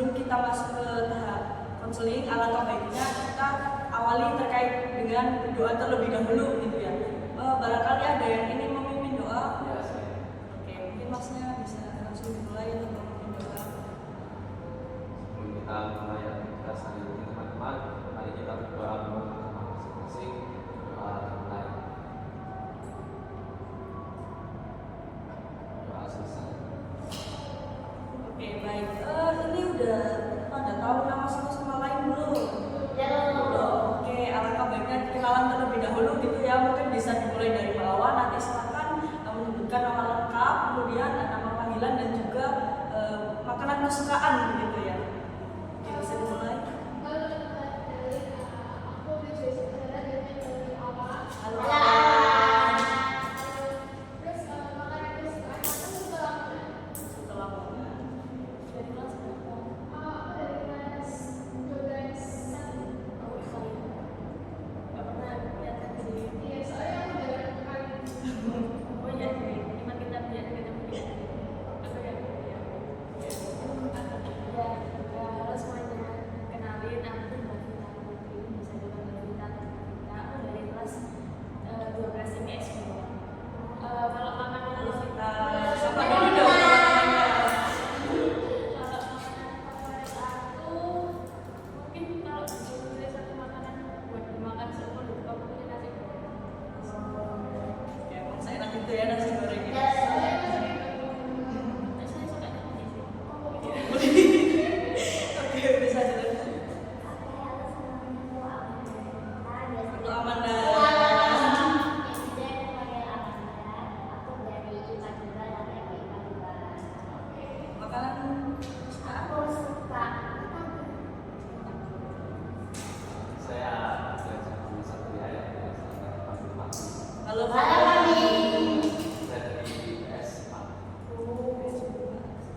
sebelum kita masuk ke tahap konseling, alangkah baiknya kita awali terkait dengan doa terlebih dahulu gitu ya. Barangkali ada yang ingin memimpin doa. Oke, mungkin masnya bisa langsung dimulai untuk memimpin doa. Sebelum kita mulai kita saling teman-teman, mari kita berdoa masing-masing. Doa mulai. Doa selesai. Oke, baik. Ini udah pada tahu nama satu sama lain belum? Oke, alangkah baiknya kenalan terlebih dahulu gitu ya. Mungkin bisa dimulai dari bawah. Nanti silakan menyebutkan nama lengkap, kemudian nama panggilan dan juga makanan kesukaan gitu ya. Oke, bisa dimulai.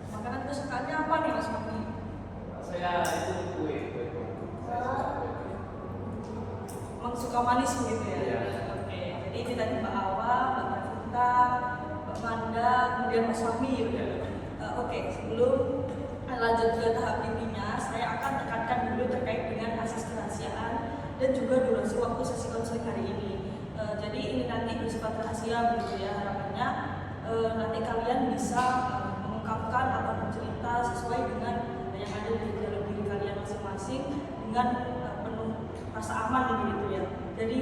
Makanan kesukaannya apa nih Mas Fakri? Saya itu kue. Emang suka manis gitu ya? Iya. Oke, jadi ini tadi Mbak Awa, Mbak Tavita, Mbak Manda, kemudian Mas Fahmi gitu. Oke, sebelum lanjut ke tahap intinya, saya akan tekankan dulu terkait dengan asas kerahasiaan dan juga durasi waktu sesi konseling hari ini. Jadi ini nanti bersifat rahasia begitu ya, harapannya nanti kalian bisa mengungkapkan atau bercerita sesuai dengan yang ada di dalam diri kalian masing-masing dengan penuh rasa aman begitu ya. Jadi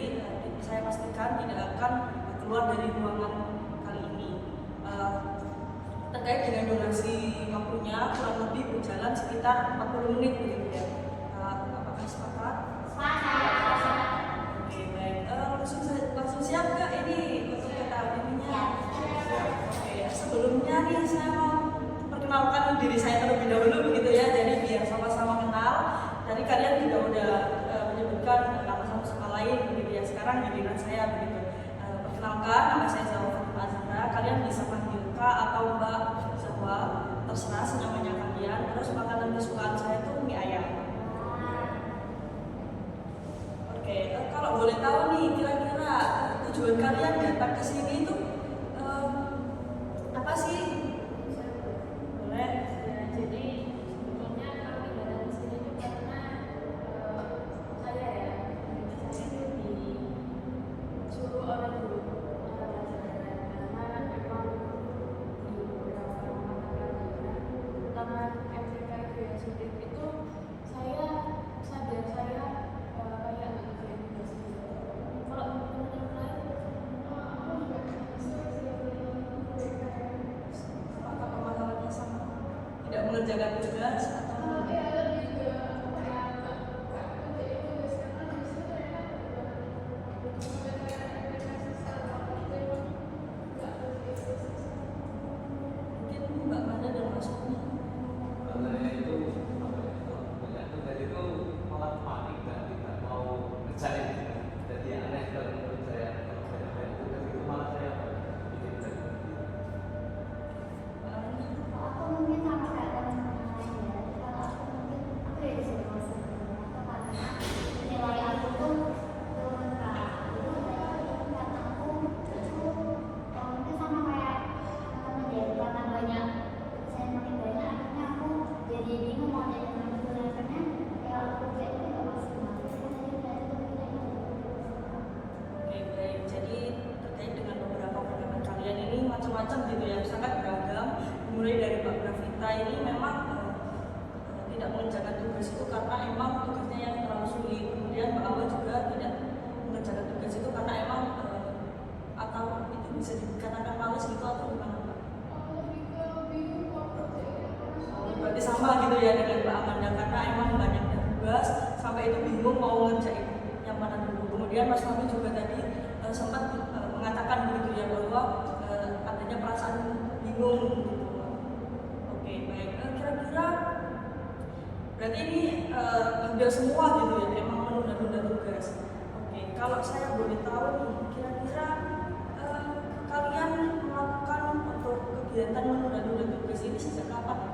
saya pastikan tidak akan keluar dari ruangan kali ini. Terkait dengan durasi waktunya kurang lebih berjalan sekitar 40 menit begitu ya. Apakah sepakat? Oke, baik. Langsung siap nggak ini untuk kita ininya? Oke, sebelumnya nih saya mau perkenalkan diri saya terlebih dahulu begitu ya. Jadi biar sama-sama kenal. Tadi kalian juga udah menyebutkan nama satu sama lain begitu ya. Sekarang giliran saya begitu. Perkenalkan, nama saya Zahwa Fatimah Azhara. Kalian bisa panggil Kak atau Mbak Zahwa, terserah senyamannya kalian. Terus makanan kesukaan saya tuh mie ayam. Oke, kalau boleh tahu nih kira-kira tujuan kalian datang ke sini itu apa sih? Boleh? Ya, jadi sebetulnya kami datang ke sini itu karena saya disuruh oleh guru pelajaran karena memang di beberapa mata pelajaran terutama MTK Sudir itu saya sadar saya kayak ngerjain tugas gitu. Kalau teman-teman lain aku juga Apakah permasalahannya sama? Tidak mengerjakan tugas atau? Mungkin Mbak Manda dan Mas Fahmi. Sebenarnya itu banyak tugas itu malah panik dan tidak mau ngerjain. Jadi aneh kalau menurut saya kalau banyak tugas itu malah saya bikin sendiri. Aku mungkin sama kayak teman-teman lain ya. Kalau aku mungkin memang tidak mengerjakan tugas itu karena emang tugasnya yang terlalu sulit. Kemudian Mbak Awa juga tidak mengerjakan tugas itu karena emang atau itu bisa dikatakan males gitu atau gimana Mbak? Berarti sama gitu ya dengan Mbak Amanda, karena emang banyaknya tugas sampai itu bingung mau ngerjain yang mana dulu. Kemudian Mas Fahmi juga tadi sempat mengatakan begitu ya bahwa adanya perasaan bingung gitu. Oke, baik. Kira-kira berarti ini hampir semua gitu ya emang menunda-nunda tugas. Oke, kalau saya boleh tahu nih, kira-kira kalian melakukan untuk kegiatan menunda-nunda tugas ini sejak kapan ya?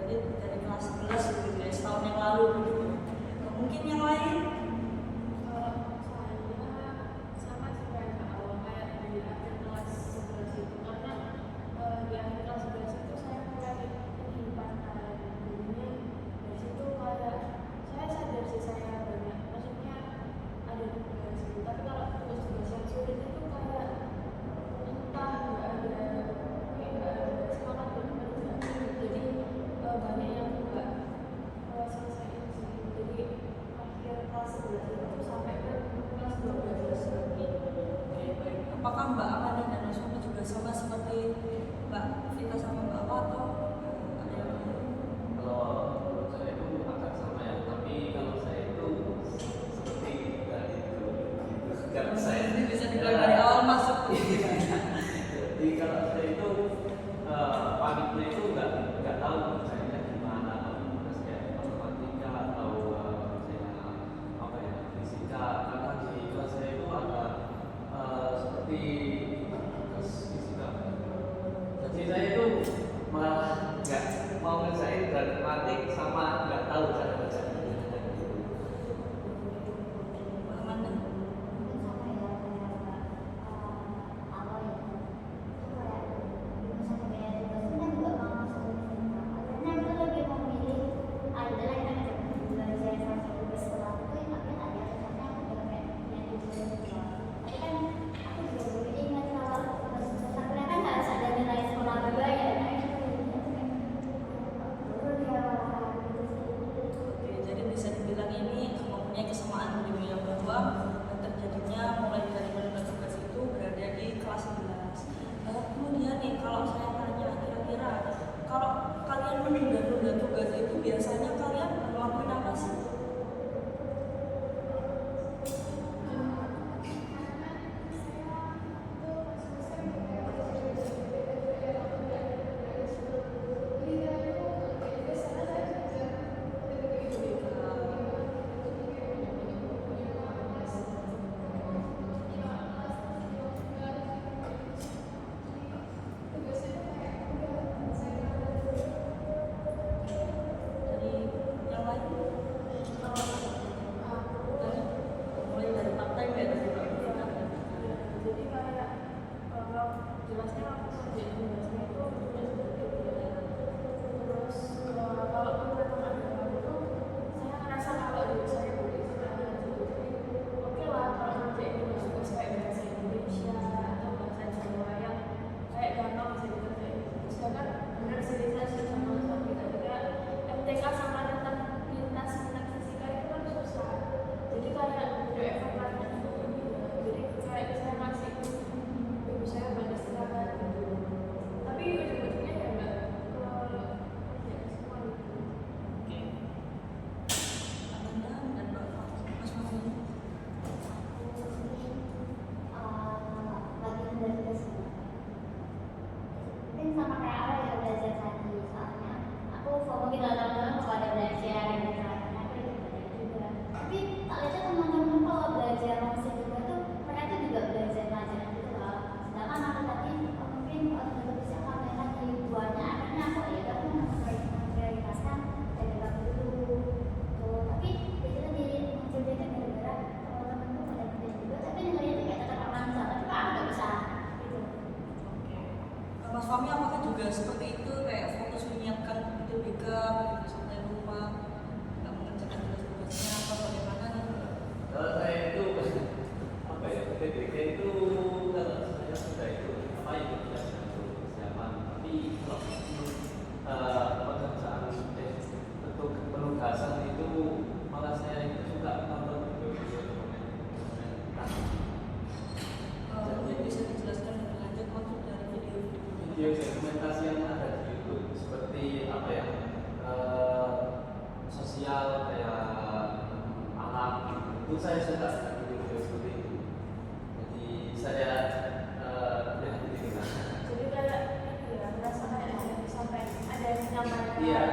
Dari kelas 11 gitu ya, setahun yang lalu gitu. Mungkin yang lain? Kalau saya sama sih kayak awal kayak di akhir kelas 11 itu, karena di akhir kelas 11 itu saya mulai ini pantai jadinya dari situ kayak saya sadar sih saya banyak, maksudnya ada tugas gitu, tapi kalau tugas-tugas yang sulit itu kayak entah nggak ada kayak nggak ada semangat untuk mengerjakan, jadi banyak yang nggak selesai sih. Jadi akhir kelas 11 itu sampai ke kelas 12 gitu. Oke, baik. Apakah Mbak Amanda dan Mas Fahmi juga sama seperti Mbak Vita sama Mbak Awa atau ada yang lain? Kalau menurut saya itu agak sama ya, tapi kalau saya itu seperti dari dulu gitu. Karena saya Ini bisa dibilang dari awal masuk. jadi kalau saya itu paniknya itu nggak tahu misalnya gimana, terus kayak matematika atau misalnya apa ya fisika, karena di kelas saya itu ada seperti kelas fisika. Jadi saya itu malah nggak mau ngerjain matematik sama nggak tahu cara bacanya. Mbak Amanda? juga seperti itu, kayak fokus menyiapkan UTBK begitu sampai rumah, nggak mengerjakan tugas-tugasnya apa bagaimana nih? Kalau saya itu apa ya, PDK itu kalau saya sudah itu apa itu tidak persiapan, tapi kalau pekerjaan bentuk penugasan itu malah saya itu suka nonton video dokumentasi. Mungkin bisa dijelaskan lebih lanjut maksud dari Video dokumentasi yang ada di YouTube seperti apa ya, sosial kayak alam itu saya suka video seperti itu. Jadi saya ya gitu lah. Jadi kayak ya merasa kayak sampai ada yang menyampaikan. Iya.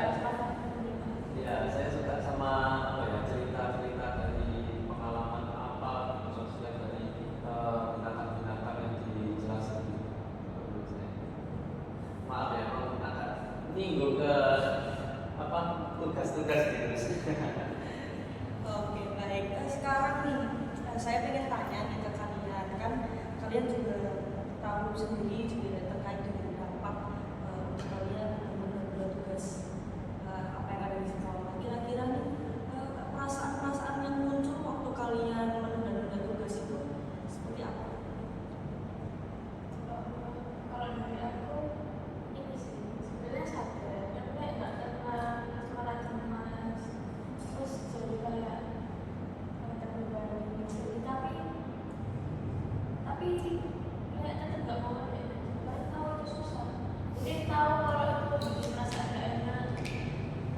Iya, saya suka sama apa ya, cerita-cerita dari pengalaman apa sosial dari binatang-binatang yang dijelaskan menurut saya. Maaf ya, kalau agak nyinggung ke apa tugas-tugas gitu. Oke, baik. Sekarang nih, saya pengen tanya nih ke kalian, kan kalian juga tahu sendiri juga terkait dengan dampak untuk kalian menunda tugas apa yang ada di sekolah. Kira-kira nih perasaan-perasaan yang muncul waktu kalian menunda tugas itu seperti apa? Kalau dari aku ini sih sebenarnya sadar, tapi kayak nggak tenang, malah cemas, terus jadi kayak terbebani gitu. Tapi kayak tetap nggak mau kayak karena tahu itu susah. Jadi tahu kalau itu bikin rasa nggak enak,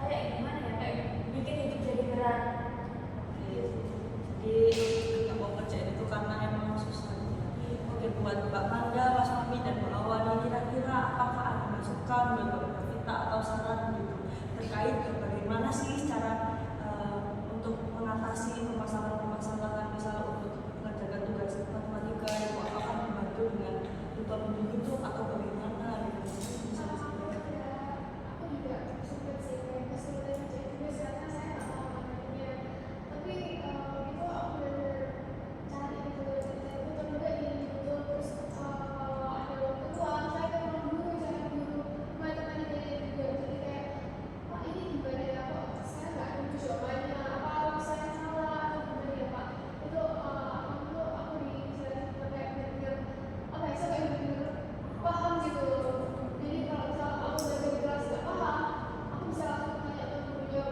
kayak gimana ya, kayak bikin hidup jadi berat. Jadi nggak mau kerjain itu karena emang susah. Oke, buat Mbak Manda, Mas Mami, dan Mbak Awan ini kira-kira apakah ada masukan buat Mbak Vita atau saran gitu terkait bagaimana sih cara untuk mengatasi permasalahan-permasalahan misalnya untuk mengerjakan tugas matematika yang akan membantu dengan tutor itu atau bagaimana gitu. Bisa disebutkan. Aku juga sempat sih kayak kesulitan mencari tugas karena saya nggak tahu materinya. Tapi itu aku benar cari gitu tutor juga di YouTube. Terus kalau ada waktu luang saya ke ruang guru, saya ke guru matematikanya juga. Jadi kayak Pak ini gimana ya, kok saya nggak nemu jawabannya, apa saya salah atau gimana ya Pak? Itu aku dijelasin kayak benar-benar apa ya, saya kayak benar-benar paham gitu. Jadi kalau misal aku udah di kelas nggak paham, aku bisa langsung tanya ke gurunya.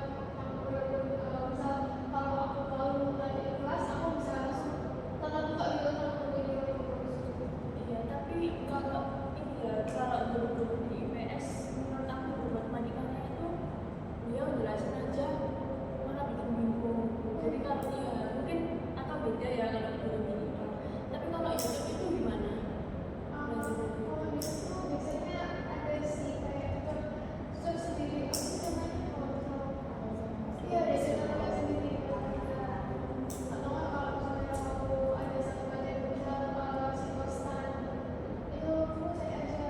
Misal kalau aku baru tanya di kelas, aku bisa langsung tatap muka gitu sama gurunya. Iya, tapi kalau ini ya, kalau guru-guru di IPS menurut aku guru matematikanya itu dia menjelaskan aja malah bikin bingung. Jadi kalau ya mungkin akan beda ya kalau guru di IPA. Tapi kalau itu gimana? Kalau di situ biasanya ada sih kayak tutor sendiri. Aku sih namanya kalau misal iya ada tutor sendiri. Atau nggak kalau misalnya aku ada satu materi misal psikostan, itu aku saya aja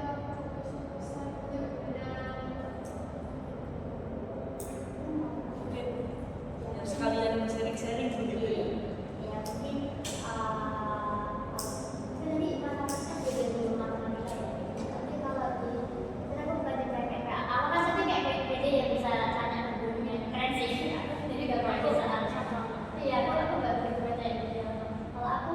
psikostan yang benar. Oke, ya, sekalian sharing-sharing begitu ya. Ya mungkin tadi matematika jadi guru matematika ya. Tapi kalau di saya aku bukan kayak awal kan saya kayak pede ya bisa tanya ke gurunya, keren sih. Jadi gak pernah bisa iya, kalau aku gak begitu percaya gitu. Kalau aku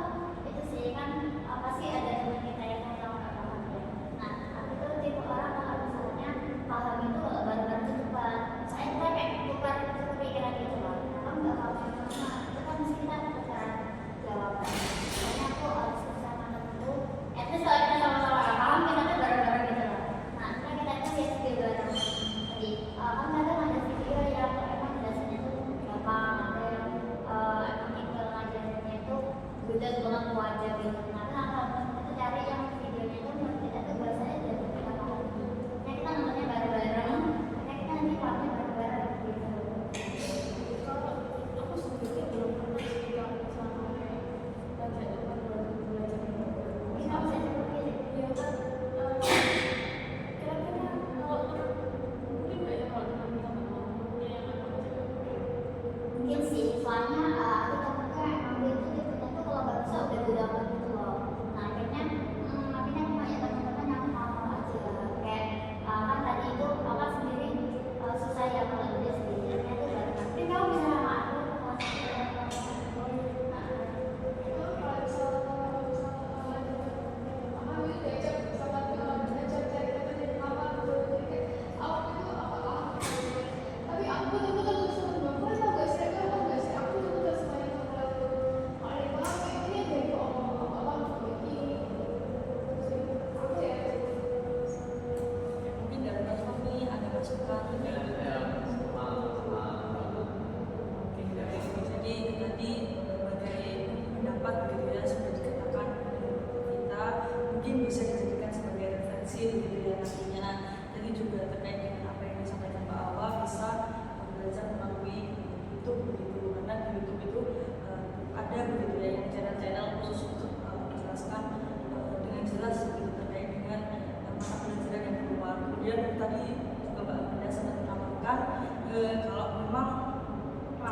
itu sih kan pasti ada teman kita yang tahu nggak paham ya. Nah aku tuh tipe orang kalau misalnya paham itu baru-baru cepat. Saya kayak tukar pikiran gitu loh. Kamu nggak paham yang mana? Itu kan mesti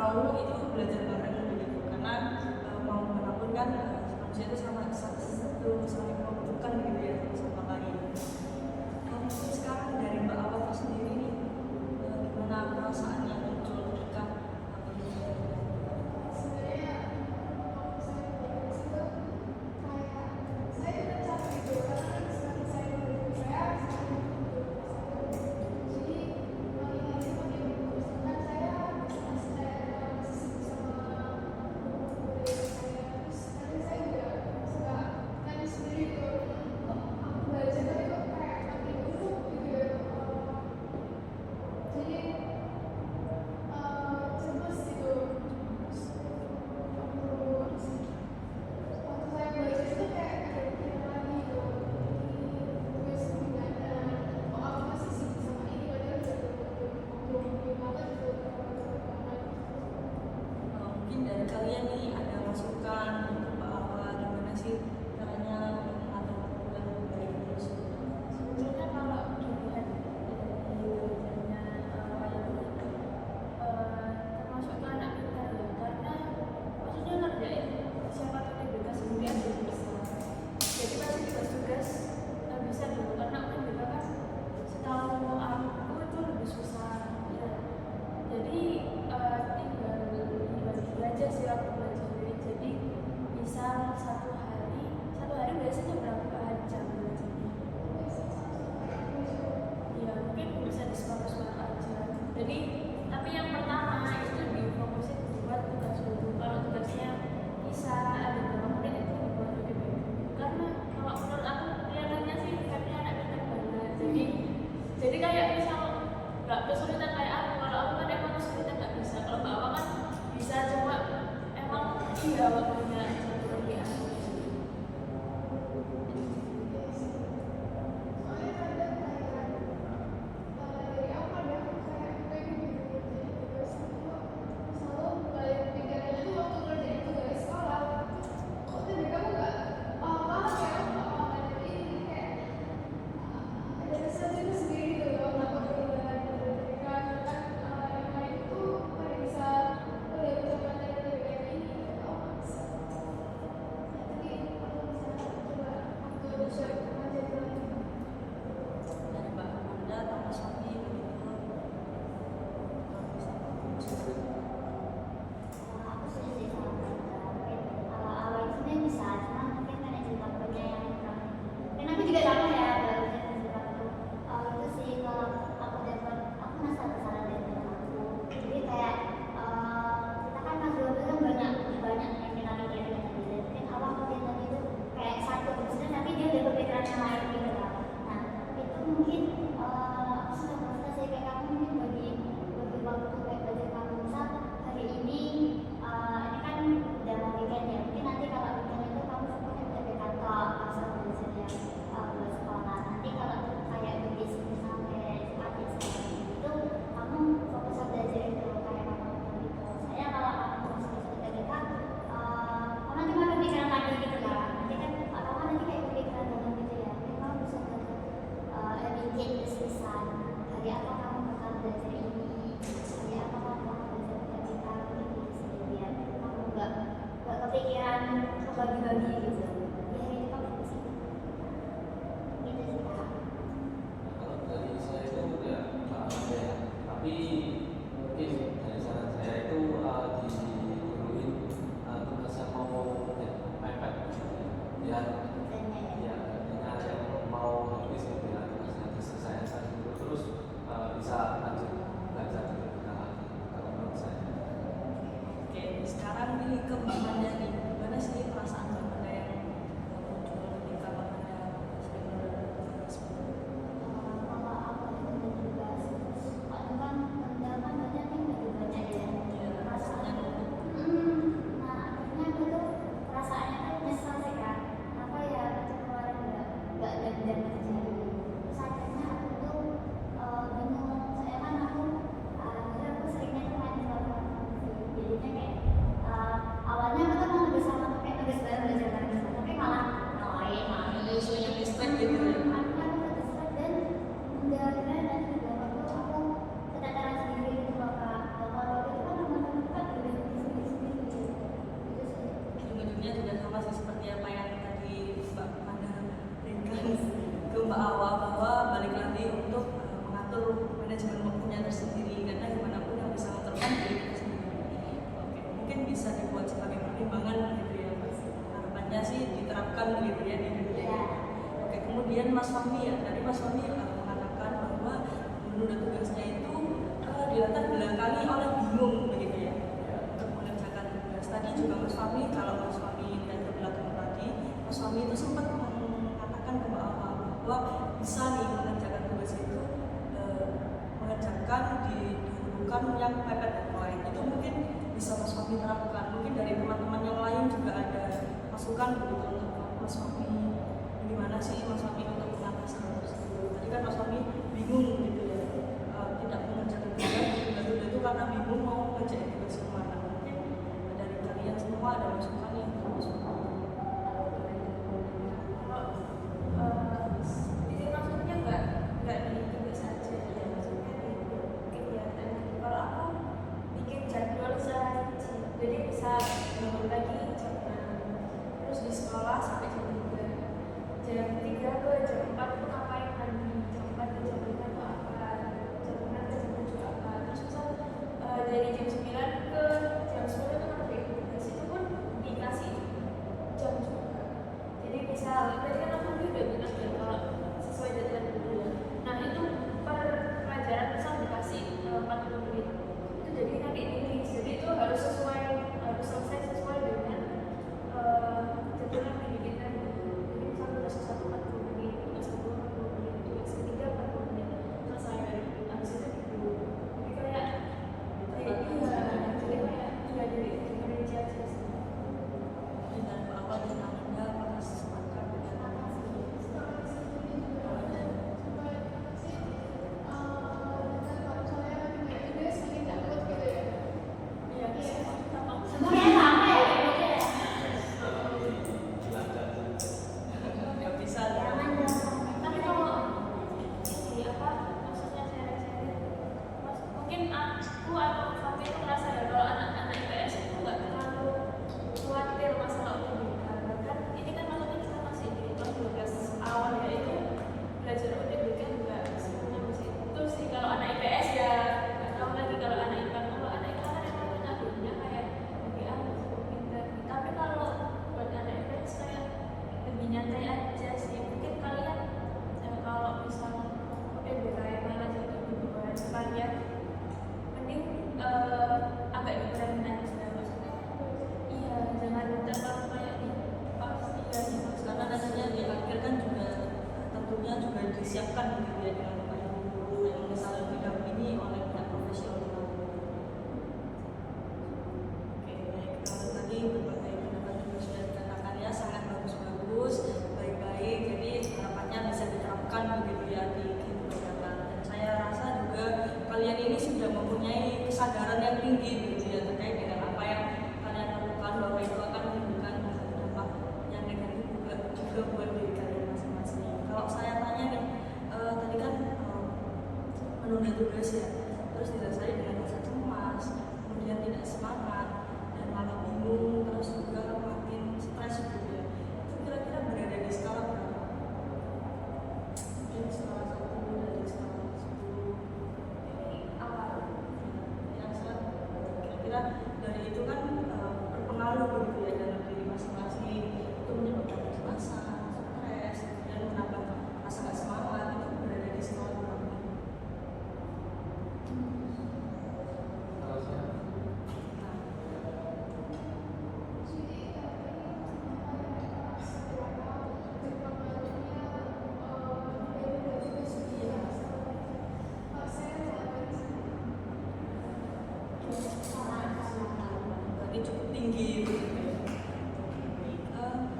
mau itu belajar bareng begitu, karena mau manapun kan manusia itu sama satu saling membutuhkan gitu ya satu sama lain. Mungkin sekarang dari Mbak Awa sendiri nih, gimana perasaan yang muncul ketika Sebenarnya waktu saya belajar itu kayak saya udah capek gitu karena kan semakin saya belajar saya semakin jadi makin hari makin sedangkan saya masih sibuk sama budaya saya terus kadang saya juga suka nanya sendiri gitu kok aku belajar tapi kok kayak makin buruk gitu ya jadi cemas gitu waktu saya belajar itu kayak ada pikiran lagi gitu tugas gimana kok aku masih sibuk sama ini padahal udah banget gitu mungkin dari kalian nih ada masukan untuk Mbak Awa gimana sih caranya mengatur waktu dan baik terus? Sebenarnya kalau dilihat dari belajarnya wayang itu termasuk ke anak kita ya, karena maksudnya ngerjain siapa tahu kita sendiri aja bisa. Jadi pasti tugas-tugas nggak bisa dulu karena kan juga kan setahu aku itu lebih susah ya. Jadi tinggal dibagi aja sih aku belajar. Jadi misal satu hari biasanya berapa jam belajarnya? Ya mungkin bisa disebar-sebar aja. Jadi tapi yang pertama itu difokusin buat tugas dulu. Kalau tugasnya bisa ada berapa menit itu dibuat lebih baik. Karena kalau menurut aku kelihatannya sih kayaknya anak pintar banget. Jadi kayak misal nggak kesulitan kayak aku. Kalau aku kan emang kesulitan nggak bisa. Kalau Mbak Awa kan bisa cuma emang iya waktunya satu lagi aku. soalnya kadang kayak dari awal ya kayak pengen gitu jadi tugas itu selalu balik pikirannya tuh waktu ngerjain tugas sekolah kok tadi kamu nggak paham ya ada ini kayak ada sesuatu sendiri gitu loh kenapa perubahan kan yang lain itu pada bisa udah bisa materi kayak ini oh bisa tapi kalau misalnya coba waktu belajar lagi Dari Mbak Amanda atau Mas Sofi begitu Aku setuju sama mereka. Awal-awal itu sebenarnya bisa, cuma mungkin kan yang juga punya yang kurang. Dan aku juga sama ya, belajar dan juga itu sih kalau aku dapat, aku merasa bersalah dari teman aku. Jadi kayak kita kan masih kan banyak yang kita pikirin ya. Mungkin awal kepikiran itu kayak satu persen, tapi dia udah kepikiran yang lain gitu kan. Nah itu mungkin aku sudah merasa sih kayak kamu mungkin bagi waktu kayak belajar kamu misal hari ini kan udah mau weekend ya mungkin nanti kalau weekend itu kamu semuanya udah ke kantor asal belajar yang buat sekolah nanti kalau kayak berbisnis sampai pagi seperti itu kamu fokus belajar itu kayak kamu gitu saya kalau kamu masih ke TBK kamu nanti mau kepikiran lagi gitu kan nanti kan atau kan nanti kayak kepikiran banget gitu ya mungkin kamu bisa belajar bikin bisnisan hari apa kamu bakal belajar ini hari apa kamu bakal belajar ketika ini sendirian kamu nggak kepikiran bagi-bagi gitu ya hari itu kamu bisa gitu sih kak. Kalau dari saya itu ya paham ya, tapi mungkin dari saran saya itu diduluin tugasnya mau mepet ya, ya artinya yang mau habis gitu ya tugasnya diselesaikan dulu terus bisa lanjut belajar lebih lagi kalau menurut saya. Oke, sekarang nih ke Mbak Amanda nih, gimana sih perasaan Mbak Amanda yang muncul ketika Mbak Amanda sering belajar tersebut? Kalau aku itu tugas kalau kan pendalaman banyak nih lebih banyak ya Rasanya nah akhirnya aku tuh perasaannya tuh nyesel sih kan apa ya kemarin nggak dan terjadi terus akhirnya aku tuh bingung saya kan akhirnya aku seringnya tuh main sama teman-teman sih jadinya kayak awalnya aku tuh mau nulis sama pakai tulis bareng begitu ya di dunia. Iya. Oke, kemudian Mas Fahmi ya, tadi Mas Fahmi mengatakan bahwa menunda tugasnya itu dilatar belakangi oleh bingung begitu ya untuk mengerjakan tugas. Tadi juga Mas Fahmi, kalau Mas Fahmi lihat ke belakang tadi, Mas Fahmi itu sempat mengatakan ke Mbak Awa bahwa bisa nih mengerjakan tugas itu mengerjakan didahulukan yang mepet deadline. Itu mungkin bisa Mas Fahmi terapkan. Mungkin dari teman-teman yang lain juga ada masukan begitu untuk Mas Fahmi. Gimana sih Mas Fahmi untuk mengatasi hal tersebut? Tadi kan Mas Fahmi bingung gitu ya, tidak mengerjakan tugas itu karena bingung mau ngerjain tugas kemana. Mungkin dari kalian semua ada masukan yang Mas Fahmi. Ini maksudnya nggak di tugas saja ya, maksudnya di kegiatan. Kalau aku bikin jadwal sehari, jadi bisa bangun pagi jam 6, terus di sekolah sampai jam 3, jam 3 ke jam 4 itu ngapain lagi, jam 4 ke jam 5 itu apa, jam 6 ke jam 7 apa, terus misal dari jam 9 ke jam 10 itu ngapain, tugas itu pun dikasih jam juga. Jadi misal tadi kan aku udah bilang ya kalau sesuai deadline dulu. Nah itu per pelajaran misal dikasih 40 menit, itu jadi nanti ditulis. Jadi itu harus selesai sesuai dengan jadwal yang dibikin tadi. Jadi misal tugas satu 40 menit, tugas kedua 40 menit, tugas ketiga 40 menit, selesai dari habis itu gitu. Jadi kayak jadi gimana aja sih. Dan apa dan Anda apakah sepakat dengan Semuanya sama ya kayaknya. nggak bisa Jangan dong. Tapi kalau ini apa maksudnya sharing-sharing, mungkin aku atau kamu itu ngerasa ya kalau anak-anak IPS itu nggak terlalu khawatir masalah UTBK. Bahkan ini kan maksudnya kita masih di kelas 12 awal ya, itu belajar UTBK juga sebenarnya masih itu sih. Kalau anak IPS ya nggak tahu lagi. Kalau anak IPA, kalau anak IPA kan emang nyebutnya kayak lebih cukup pintar. Tapi kalau buat anak IPS kayak lebih nyantai aja sih. Mungkin kalian kalau misal UTBK yang mana jadi buat kalian mending agak dikurangin aja, maksudnya iya jangan terlalu kayak di pas iya di pas karena nantinya di akhir kan juga tentunya juga disiapkan gitu ya dengan guru yang misalnya didampingi oleh pihak profesional. Oke, baik. Kalau tadi berbagai pendapat juga sudah dikatakan ya, sangat bagus-bagus, baik-baik. Jadi harapannya bisa diterapkan begitu ya di kehidupan nyata. Dan saya rasa juga kalian ini sudah mempunyai kesadaran yang tinggi begitu ya terkait dengan apa yang kalian lakukan, bahwa itu akan menimbulkan dampak yang negatif juga buat diri kalian masing-masing. Kalau saya tanya nih, tadi kan menunda tugas ya, terus didasari dengan rasa cemas, kemudian tidak semangat, dan malah bingung, terus juga makin stres gitu ya. Itu kira-kira berada di skala berapa? Mungkin skala 1 dari skala 10. ini awal. Yang kira-kira dari itu kan berpengaruh begitu ya dalam diri masing-masing, itu menyebabkan kecemasan, stres, dan menambah rasa gak semangat. Itu berada di skala berapa? Kalau saya Nah, berarti cukup tinggi begitu ya.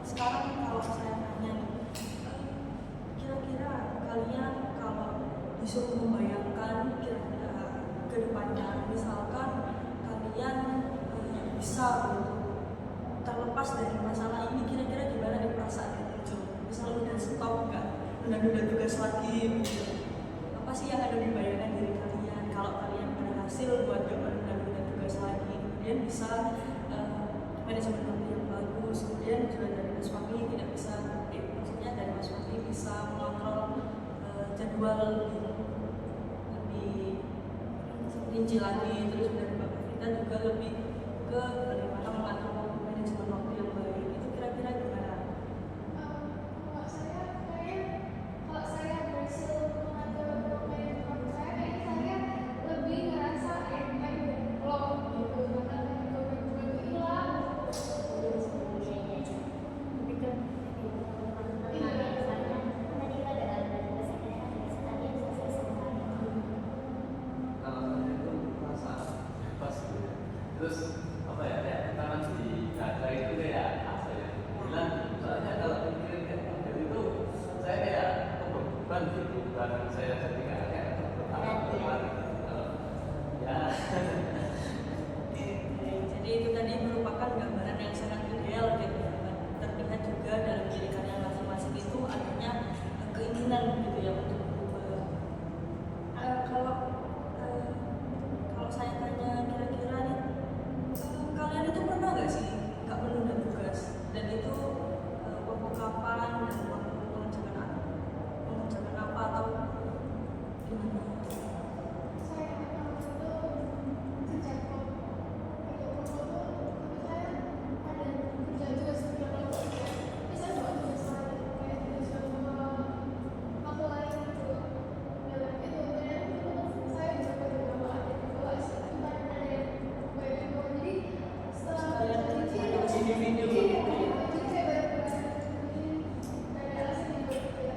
Sekarang kalau saya tanya nih, kira-kira kalian kalau disuruh membayangkan kira-kira ke depannya, misalkan kalian bisa begitu terlepas dari masalah ini, kira-kira gimana nih perasaan yang muncul? Misal udah stop nggak, udah tugas lagi begitu. Apa sih yang ada di bayangan diri kalian kalau kalian berhasil buat gak menunda tugas lagi, kemudian bisa manajemen waktu yang bagus, kemudian juga dari Mas Fahmi tidak bisa, maksudnya dari Mas Fahmi bisa mengontrol jadwal lebih rinci lagi, terus dari Mbak Vita juga lebih ke bagaimana mengatur manajemen waktu yang baik. Itu kira-kira gimana? terus apa ya, kayak tekanan di dada itu kayak apa ya, bilang soalnya kalau mikirin kayak model itu saya kayak kebeban gitu, barang saya jadi kayak kebeban gitu. Ya. Jadi itu tadi merupakan gambaran yang sangat ideal gitu ya. Terlihat juga dalam diri kalian masing-masing itu adanya keinginan gitu ya untuk berubah. Kalau saya tanya kira-kira nih, kalian itu pernah nggak sih nggak menunda tugas? Dan itu waktu kapan dan waktu mengerjakan apa atau gimana? Saya waktu itu sejak video foto saya ada kerja juga sebelum itu ya. Bisa buat tugas lain kayak tugas waktu lain gitu. Ya itu ternyata saya juga beberapa ada kelas kita ada yang banyak jadi setelah Sekalian kasih di video. jadi saya baru ini ada alasan yang berbeda.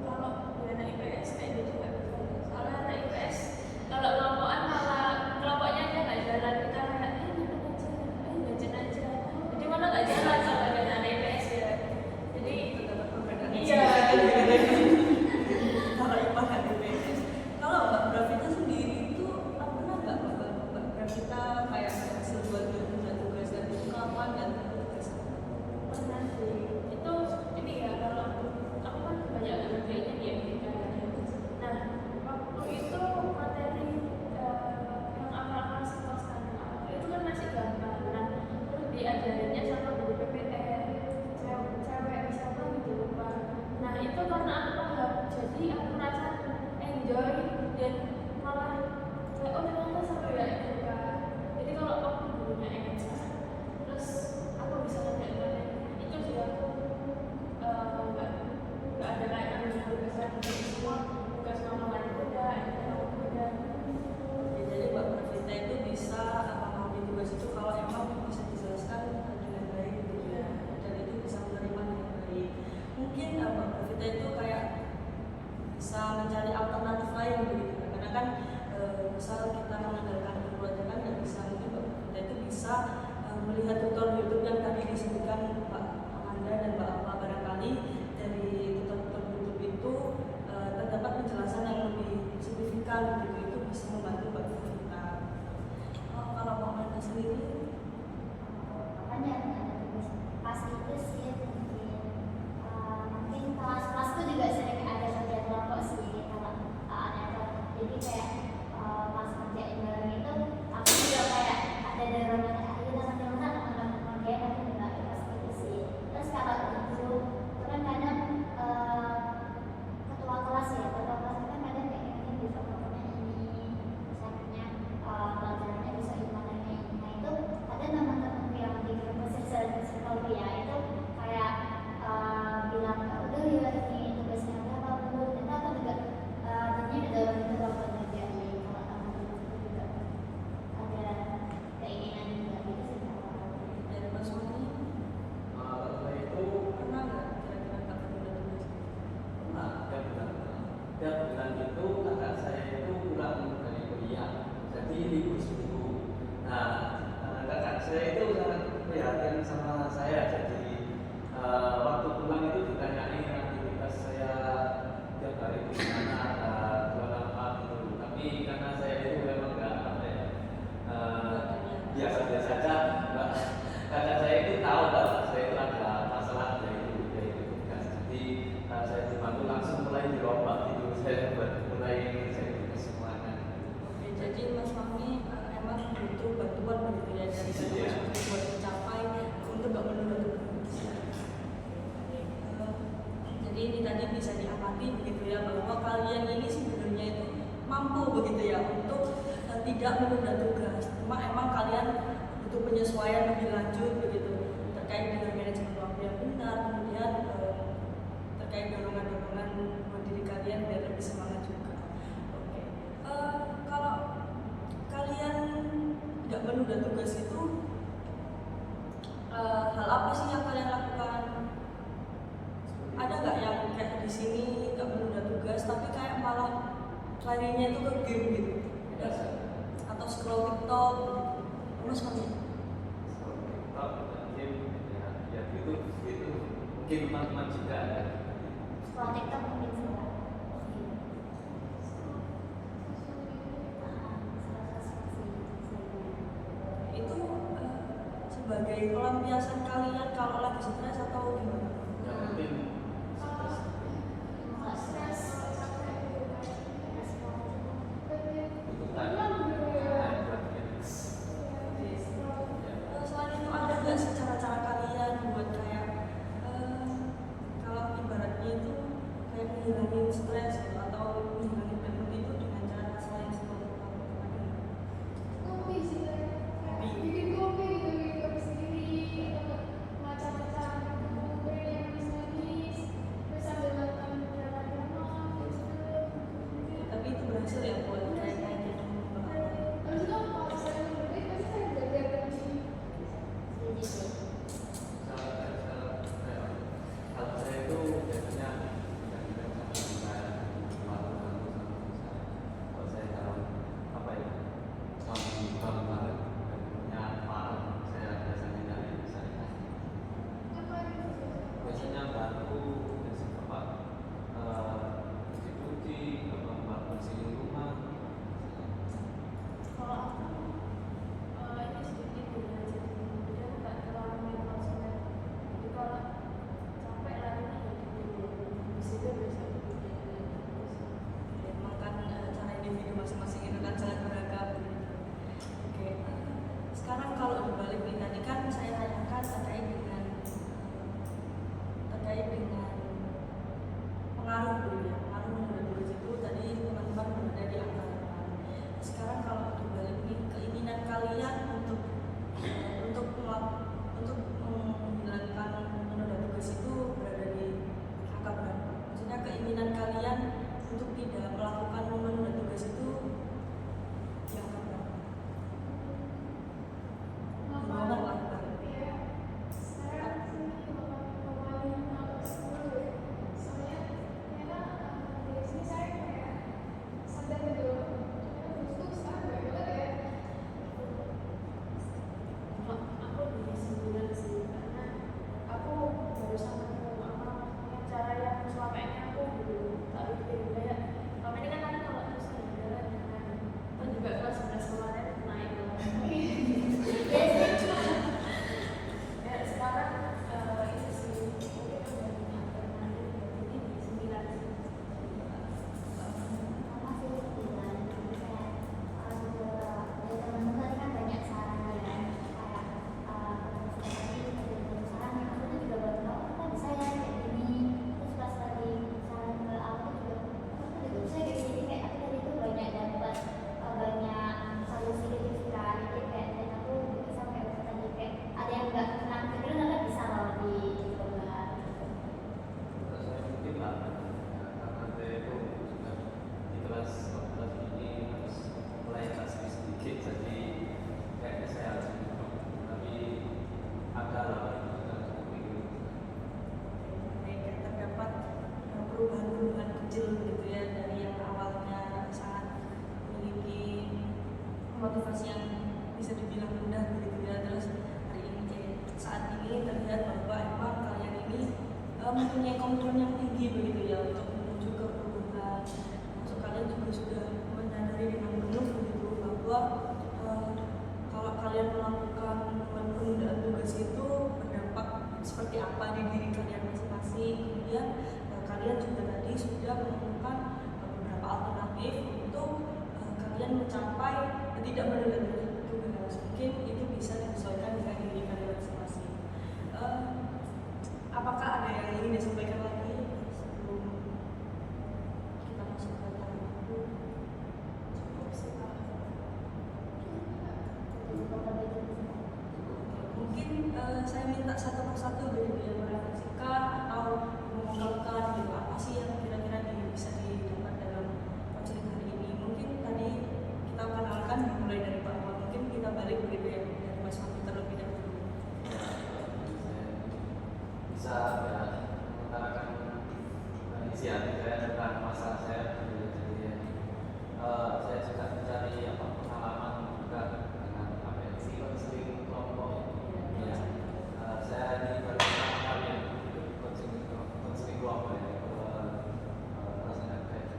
Kalau di anak IPS kayak gitu nggak bisa. Soalnya anak IPS kalau kelompokan malah kelompoknya aja nggak jalan, kita kayak ngajen aja. Jadi malah nggak jalan kalau ada anak IPS ya. Jadi Terdapat perbedaan iya. kalau IPA dan IPS. Kalau Mbak Bravita sendiri itu pernah nggak Mbak Bravita kayak hasil buat tugas dan itu kapan dan tugas? Pernah sih. Itu ini ya, kalau aku kan banyak ngerjainnya di MTK ya. Nah, waktu itu materi yang awal-awal semester itu kan masih gampang. Nah, terus diajarinnya sama guru PPR, cewek siapa gitu lupa. Nah, itu karena aku paham, jadi aku merasa enjoy dan malah kayak oh ternyata seru ya MTK. Jadi kalau waktu gurunya enak, terus aku bisa ngerjain materi itu sih aku nggak ada kayak tugas semua tugas mama lain beda, aku beda. Ya, jadi Mbak Bravita itu bisa memahami tugas itu kalau emang bisa dijelaskan dengan baik gitu ya, dan itu bisa menerima dengan baik. Mungkin Mbak Bravita itu kayak bisa mencari alternatif lain begitu ya. Karena kan misal kita mengandalkan guru aja kan nggak bisa, mungkin Mbak Bravita itu bisa melihat tutorial YouTube yang tadi disebutkan Mbak Amanda dan Mbak Alfa, barangkali dari tutorial YouTube itu terdapat penjelasan yang lebih signifikan gitu, itu bisa membantu Mbak Bravita. Kalau Mbak Amanda sendiri, Makanya ada tugas pas itu sih mungkin kelas-kelasku juga sering ada kerja kelompok sih kalau ada jadi kayak pas kerjain bareng itu aku juga kayak ada dorongan ayo nanti mana teman-teman dia nanti juga pas gitu sih. Terus kalau itu kan kadang ketua kelas ya, ketua kelas itu kan kadang kayak ini bisa pokoknya ini misalnya pelajarannya bisa gimana ini. Nah itu ada teman-teman yang di kampus circle ya itu kayak bilang udah ya ini tugasnya berapa belum, dan aku juga jadinya ada orang itu waktu ngerjain kalau teman-teman itu juga ada keinginan juga gitu sih kalau dari Mas Wani, Kalau saya itu pernah nggak kira-kira nggak menunda tugas? pernah tiap bulan itu kakak saya itu pulang dari kuliah, jadi libur seminggu. Nah, kakak saya itu sangat prihatin sama saya, jadi waktu pulang itu ditanyain aktivitas saya tiap hari di mana, ada jual apa gitu. Tapi karena saya itu memang nggak apa ya, biasa-biasa saja. Kakak saya itu tahu bahwa saya itu ada masalah dari tugas, jadi saya dibantu langsung mulai dirombak gitu, saya mulai saya tugas semuanya. Oke, jadi Mas Fahmi emang butuh bantuan begitu ya dari Iya. Mas Fahmi buat mencapai untuk nggak menunda tugas. Jadi ini tadi bisa diamati begitu ya, bahwa kalian ini sebenarnya itu mampu begitu ya untuk tidak menunda tugas. Cuma emang kalian butuh penyesuaian lebih lanjut begitu terkait dengan manajemen waktu yang benar, kemudian terkait dorongan-dorongan buat diri kalian biar lebih semangat juga. Oke. Kalau kalian nggak menunda tugas itu, hal apa sih yang kalian lakukan? Ada nggak yang kayak di sini nggak menunda tugas tapi kayak malah larinya itu ke game gitu? Biasa. sebagai pelampiasan kalian kalau lagi stres atau gimana? yang penting Stres, capek gitu kan. untuk tadi Selain itu ada nggak sih cara-cara kalian buat kayak kalau ibaratnya itu kayak menghilangin stres gitu, atau menghilangin penat itu dengan cara selain seperti apa? Kopi sih, Kopi. bikin kopi gitu, bikin kopi sendiri, atau macam-macam kopi yang manis-manis, terus sambil nonton drama-drama gitu. Tapi itu berhasil ya buat kayak gitu. Habis itu kalau saya berbeda, pasti saya belajar lagi. Setuju sih. kalau saya itu biasanya kalau saya dalam apa ya bangun banget dan punya parah saya biasanya nyari saya Apa gitu? biasanya bantu biasanya apa cuci atau bersihin rumah. Kalau aku ini sedikit beda aja, jadi aku nggak terlalu main sosmed. Jadi kalau capek larinya ya gitu, habis itu besok bikin terus. Emang kan cara individu masing-masing itu kan sangat beragam. Oke, sekarang kalau dibalik nih, tadi kan saya tanyakan terkait dengan pengaruh dulu ya, pengaruh menurut dulu itu tadi teman-teman berada di angka 8. Sekarang kalau dibalik nih, keinginan kalian untuk menghilangkan menunda tugas itu berada di angka berapa? Maksudnya keinginan kalian untuk tidak melakukan menunda tugas itu di angka berapa? Gimana lah, Bang? Iya, sekarang sini 8,5 atau 10 ya. Soalnya ternyata dari sini saya kayak sadar gitu, ternyata itu sekarang banyak banget ya. Kalau aku di 9 sih, karena aku barusan ketemu sama cara yang selama ini aku belum tak pikir kayak selama ini kan aku kalau terus jalan kan juga kelas 11 kemarin naik ya sekarang itu sih mungkin udah punya alternatif jadi di 9 sih. Sama sih bilang jadi kayak juga dari teman-teman kan banyak saran ya kayak tadi saran yang aku tuh juga baru tahu kita bisa ya kayak gini, terus pas tadi saran ke aku juga bisa kayak gini, kayak aku tadi tuh banyak dapat banyak solusi gitu sih kan, jadi kayak dan aku bisa kayak tadi kayak ada yang nggak pernah pikirin tapi bisa loh dicoba. Terus saya mungkin lah karena saya itu sudah di kelas 12 ini harus mulai agak sedikit jadi kayaknya saya harus mencoba tapi ada lah Kayak terdapat perubahan-perubahan kecil gitu ya, dari yang awalnya sangat memiliki motivasi yang bisa dibilang mudah gitu ya, terus hari ini kayak saat ini terlihat bahwa emang kalian ini mempunyai komitmen yang tinggi begitu ya untuk menuju ke perubahan. Maksud kalian juga sudah menyadari dengan penuh begitu bahwa kalau kalian melakukan penundaan tugas itu berdampak seperti apa di diri kalian masing-masing. Kemudian kalian juga tadi sudah menemukan beberapa alternatif untuk kalian mencapai tidak menunda tugas. Mungkin itu bisa disesuaikan dengan diri kalian masing-masing. Apakah ada yang ingin disampaikan lagi sebelum kita masuk ke tahap itu? Cukup sih, Pak. Mungkin saya minta satu persatu dari dia merefleksikan atau mengungkapkan gitu, apa sih yang kira-kira bisa didapat dalam counseling hari ini. Mungkin tadi kita kenalkan dimulai dari Pak Ahmad, mungkin kita balik begitu ya dari Mas Fahmi terlebih dahulu. bisa ya mengutarakan isi hati saya tentang masalah saya jadi saya juga mencari pengalaman juga dengan apa ya sering kelompok ya saya ini baru pertama kali ya ikut konseling kelompok ya rasanya kayak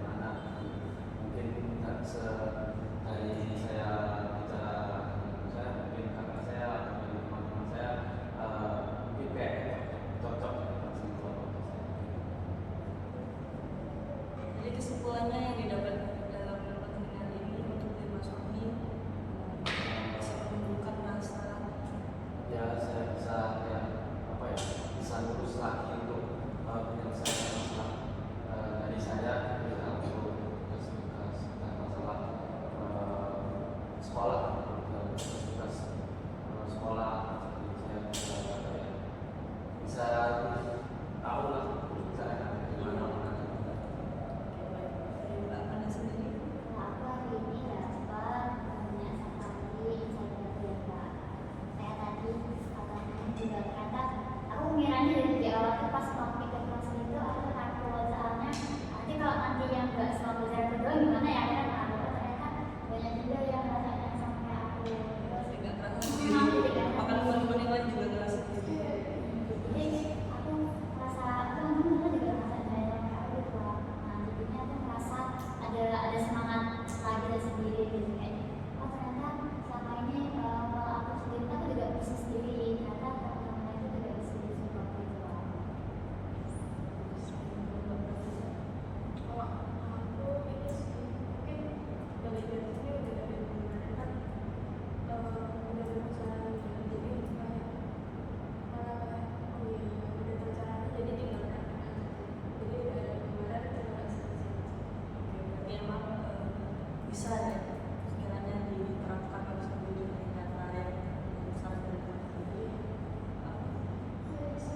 sekolah, tugas sekolah, jadi saya bisa tahu lah caranya gimana. Dari Mbak Fanda sendiri. Nah, aku hari ini dapat banyak sekali insight baru ya Kak. Kayak tadi katanya juga ternyata aku ngiranya dari awal tuh pas mau ikut kelas itu aku takut soalnya nanti kalau nanti yang nggak selalu saya berdua gimana ya kan aku ternyata banyak juga yang rasanya sama kayak aku terus Jadi nggak terasa jadi sendiri. nggak Bahkan teman-teman yang lain juga ngerasa sendiri. jadi aku merasa teman-teman juga merasa kayak aku gitu lah. Nah jadinya aku merasa ada semangat lagi dan sendiri gitu kayak oh ternyata selama ini kalau aku sendiri aku juga bisa sendiri ternyata teman-teman itu juga bisa support gitu lah. Kalau aku ini sih mungkin balik dari sini udah ada hubungannya kan udah berbicara jadi kayak malah kayak oh iya udah berbicara jadi tinggalkan jadi udah ada hubungan tinggal eksekusi. Berarti emang bisa ya sekiranya diterapkan harus lebih dengan nyata yang besar dari diri sendiri. Oke, bagus.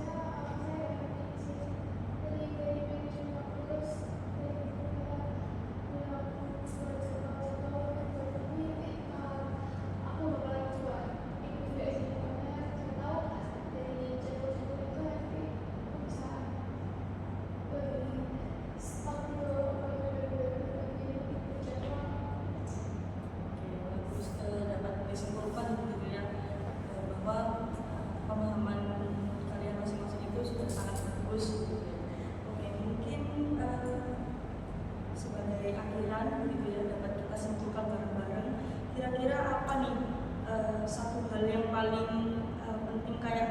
Dapat disimpulkan gitu ya bahwa pemahaman kalian masing-masing itu sudah sangat bagus gitu ya. Oke, mungkin sebagai akhiran gitu ya dapat kita simpulkan bareng-bareng. Kira-kira apa nih satu hal yang paling penting kayak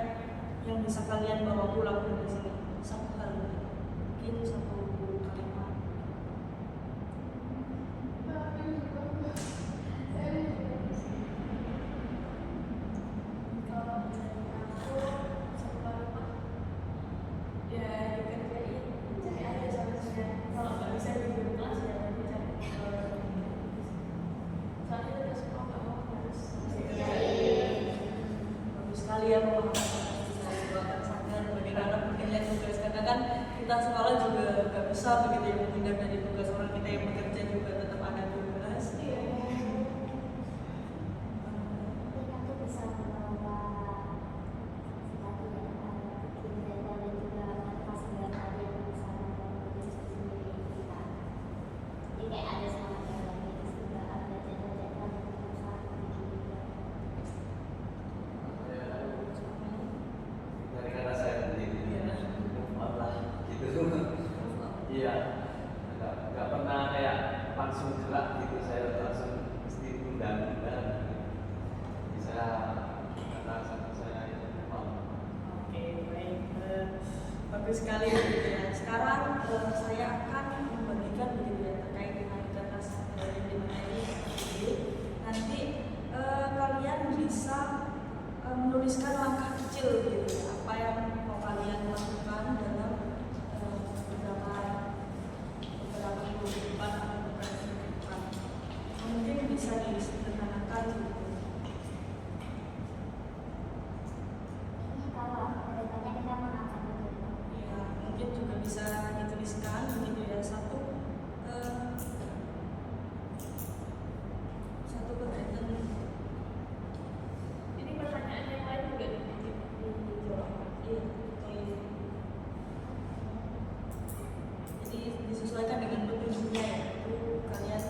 yang bisa kalian bawa pulang dari sini? Satu hal, mungkin satu kalimat. Kalau dari aku satu kalimat ya dikerjain cari aja solusinya kalau nggak bisa di kelas ya berarti cari soalnya kita semua nggak mau harus Bagus sekali ya pemahaman saya juga akan sadar bagaimana penilaian tugas karena kan kita sekolah juga nggak bisa begitu ya menghindar dari tugas orang kita yang bekerja juga tetap ada tugas. Mungkin aku bisa membawa tadi ya bikin data dan juga motivasi buat tadi yang bisa membangun diri sendiri kita. Jadi kayak ada semangat yang lagi terus juga ada jadwal-jadwal yang berusaha bikin juga. Dari kata saya sendiri, maaf lah gitu. Iya, nggak pernah kayak langsung gerak gitu, saya langsung mesti tunda-tunda. Jadi saya kata sama saya Oke, baik. Bagus sekali gitu ya. Sekarang saya akan membagikan begitu ya terkait dengan data yang dimateri ini. Nanti kalian bisa menuliskan langkah kecil gitu ya, apa yang mau kalian lakukan dalam beberapa minggu ke depan atau beberapa minggu ke depan. Mungkin bisa disederhanakan gitu. Ini kalau kedepannya kita mau ngapain gitu. Ya, mungkin juga bisa dituliskan begitu ya satu kegiatan. ini pertanyaan yang lain juga dijawab. Iya, betul. Jadi disesuaikan dengan petunjuknya ya. Itu kalian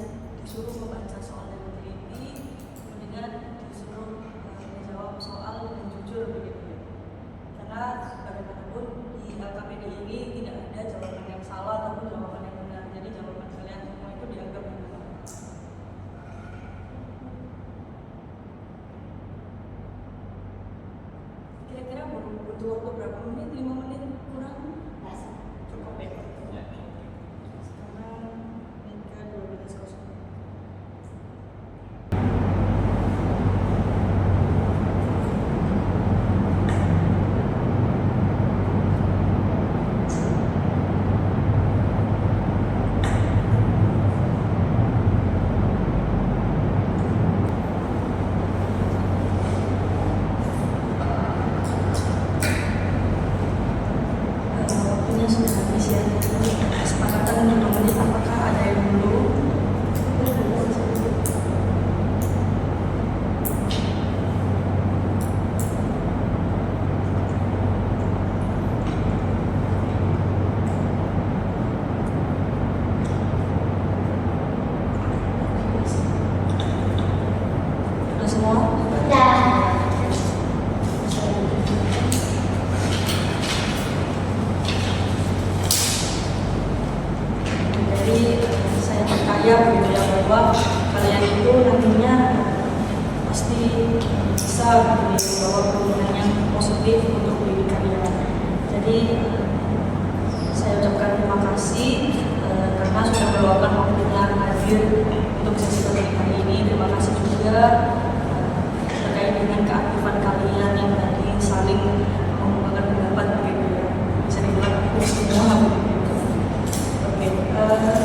disuruh membaca soal dengan teliti, kemudian disuruh menjawab soal dengan jujur begitu ya. Karena bagaimanapun di LKPD ini tidak ada jawaban yang salah ataupun jawaban yang benar. Jadi jawaban kalian semua itu dianggap benar. Kira-kira butuh waktu berapa menit? 5 menit kurang? Nggak sih. Cukup ya. ya. Sekarang menit ke 12:00. semua? Dah. Jadi saya percaya begitu ya bahwa kalian itu nantinya pasti bisa membawa perubahan yang positif untuk diri kalian. Jadi saya ucapkan terima kasih karena sudah meluangkan waktunya hadir untuk sesi kali ini. Terima kasih juga terkait dengan keaktifan kalian yang tadi saling mengembangkan pendapat begitu ya. Bisa dibilang aku semua begitu. Oke,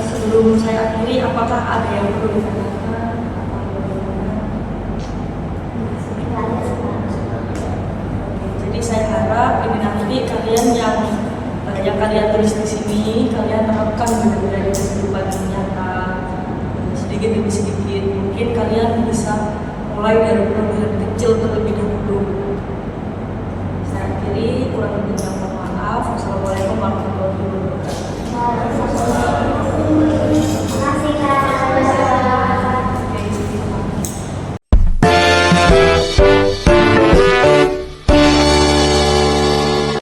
sebelum saya akhiri, apakah ada yang perlu ditanyakan? Jadi saya harap ini nanti kalian yang kalian tulis di sini, kalian terapkan benar-benar di kehidupan nyata sedikit demi sedikit. Mungkin kalian bisa mulai dari perubahan kecil terlebih dahulu. Saya akhiri, kurang lebihnya mohon maaf. Wassalamualaikum warahmatullahi wabarakatuh.